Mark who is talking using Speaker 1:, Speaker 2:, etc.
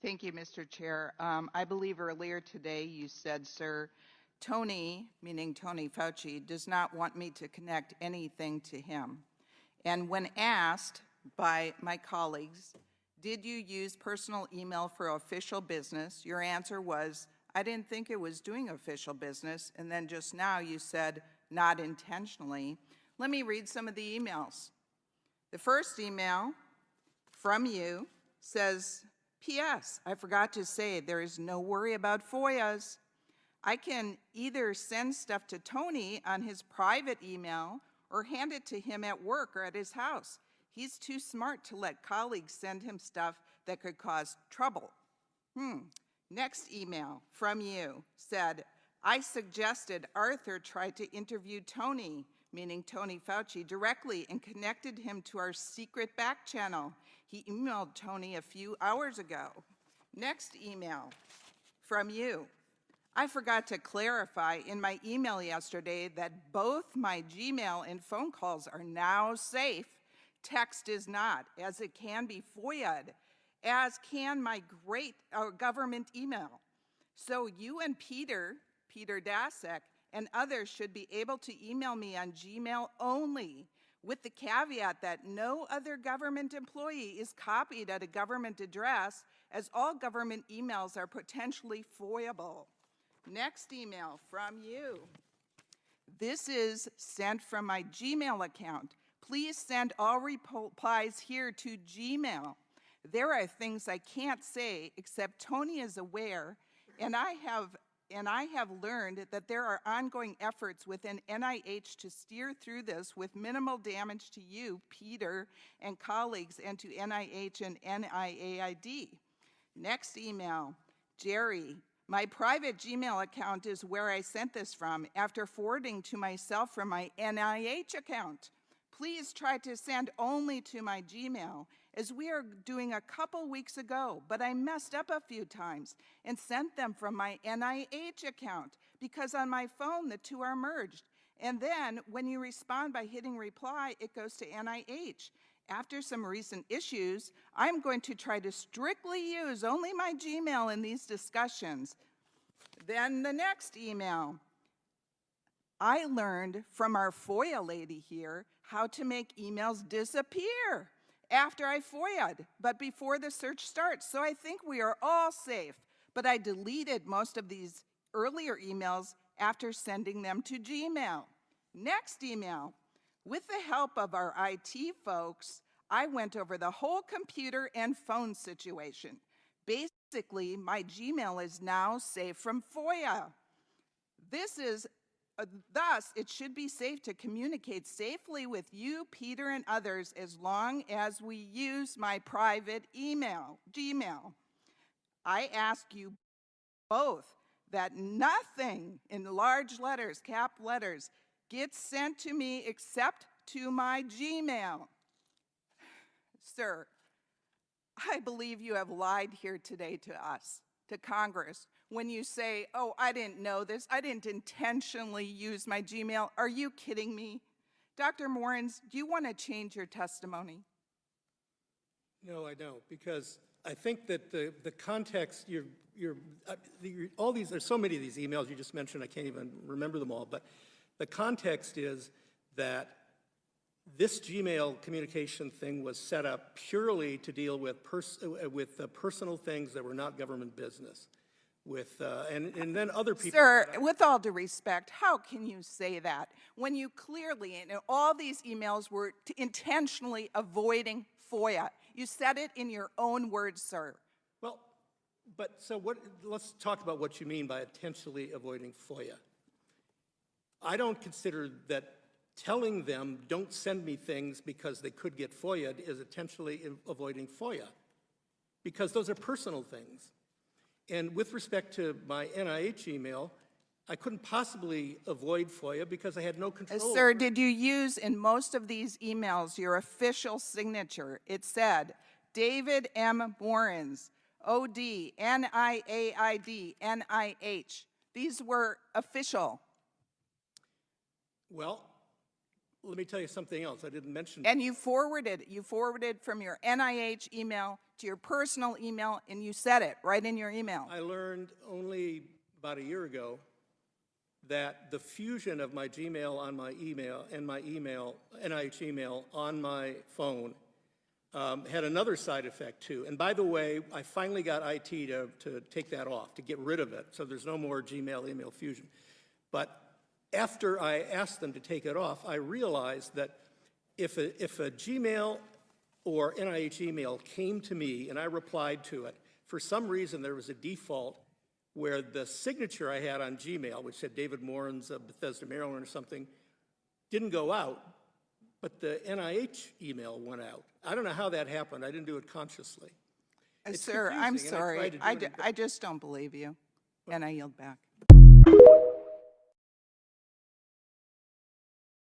Speaker 1: Thank you, Mr. Chair. I believe earlier today you said, sir, Tony, meaning Tony Fauci, does not want me to connect anything to him. And when asked by my colleagues, did you use personal email for official business? Your answer was, I didn't think it was doing official business. And then just now you said, not intentionally. Let me read some of the emails. The first email from you says, P.S. I forgot to say there is no worry about FOIAs. I can either send stuff to Tony on his private email or hand it to him at work or at his house. He's too smart to let colleagues send him stuff that could cause trouble. Next email from you said, I suggested Arthur try to interview Tony, meaning Tony Fauci, directly and connected him to our secret back channel. He emailed Tony a few hours ago. Next email from you. I forgot to clarify in my email yesterday that both my Gmail and phone calls are now safe. Text is not, as it can be FOIA'd, as can my great government email. So you and Peter Daszak, and others should be able to email me on Gmail only, with the caveat that no other government employee is copied at a government address, as all government emails are potentially FOIAble. Next email from you. This is sent from my Gmail account. Please send all replies here to Gmail. There are things I can't say except Tony is aware, and I have learned that there are ongoing efforts within NIH to steer through this with minimal damage to you, Peter, and colleagues, and to NIH and NIAID. Next email, Jerry. My private Gmail account is where I sent this from after forwarding to myself from my NIH account. Please try to send only to my Gmail, as we are doing a couple weeks ago, but I messed up a few times and sent them from my NIH account because on my phone the two are merged. And then when you respond by hitting reply, it goes to NIH. After some recent issues, I'm going to try to strictly use only my Gmail in these discussions. Then the next email. I learned from our FOIA lady here how to make emails disappear after I FOIA'd, but before the search starts. So I think we are all safe. But I deleted most of these earlier emails after sending them to Gmail. Next email. With the help of our IT folks, I went over the whole computer and phone situation. Basically, my Gmail is now safe from FOIA. Thus, it should be safe to communicate safely with you, Peter, and others as long as we use my private email, Gmail. I ask you both that nothing in large letters, cap letters, gets sent to me except to my Gmail. Sir, I believe you have lied here today to us, to Congress, when you say, oh, I didn't know this, I didn't intentionally use my Gmail. Are you kidding me? Dr. Moorens, do you want to change your testimony?
Speaker 2: No, I don't, because I think that the context, all these, there's so many of these emails you just mentioned, I can't even remember them all, but the context is that this Gmail communication thing was set up purely to deal with personal things that were not government business. And then other people.
Speaker 1: Sir, with all due respect, how can you say that when you clearly, in all these emails were intentionally avoiding FOIA? You said it in your own words, sir.
Speaker 2: Well, but so let's talk about what you mean by intentionally avoiding FOIA. I don't consider that telling them don't send me things because they could get FOIA'd is intentionally avoiding FOIA, because those are personal things. And with respect to my NIH email, I couldn't possibly avoid FOIA because I had no control.
Speaker 1: Sir, did you use in most of these emails your official signature? It said, David M. Moorens, OD, NIAID, NIH. These were official.
Speaker 2: Well, let me tell you something else I didn't mention.
Speaker 1: And you forwarded from your NIH email to your personal email, and you said it right in your email.
Speaker 2: I learned only about a year ago that the fusion of my Gmail on my email and my email, NIH email, on my phone had another side effect too. And by the way, I finally got IT to take that off, to get rid of it, so there's no more Gmail email fusion. But after I asked them to take it off, I realized that if a Gmail or NIH email came to me and I replied to it, for some reason there was a default where the signature I had on Gmail, which said David Morin's of Bethesda, Maryland or something, didn't go out, but the NIH email went out. I don't know how that happened. I didn't do it consciously. It's
Speaker 1: Sir, I'm
Speaker 2: confusing, and I
Speaker 1: sorry.
Speaker 2: tried to do it in-
Speaker 1: I just don't believe you, and I yield back.